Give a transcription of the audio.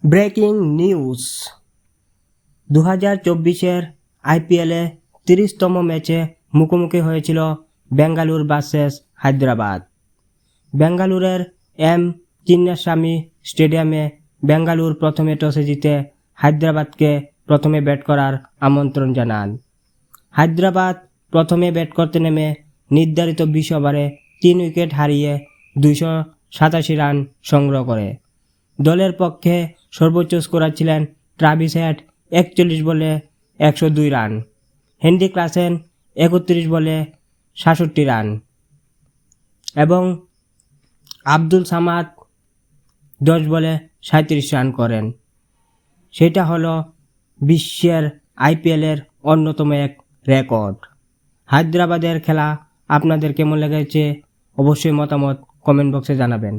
Breaking news 2024-এর আইপিএলে 30তম ম্যাচে মুখোমুখি হয়েছিল বেঙ্গালুরু ভার্সেস হায়দ্রাবাদ। বেঙ্গালুরের এম চিন্নাস্বামী স্টেডিয়ামে বেঙ্গালুরু প্রথমে টসে জিতে হায়দ্রাবাদকে প্রথমে ব্যাট করার আমন্ত্রণ জানান। হায়দ্রাবাদ প্রথমে ব্যাট করতে নেমে নির্ধারিত 20 ওভারে 3 উইকেট হারিয়ে 287 রান সংগ্রহ করে। দলের পক্ষে সর্বোচ্চ স্কোরার ছিলেন ট্রাভিস হেড 41 বলে 102 রান, হেনরি ক্লাসেন 31 বলে 67 রান এবং আব্দুল সামাদ 10 বলে 37 রান করেন। সেটা হলো বিশ্বের আইপিএলের অন্যতম এক রেকর্ড। হায়দ্রাবাদের খেলা আপনাদের কেমন লেগেছে অবশ্যই মতামত কমেন্ট বক্সে জানাবেন।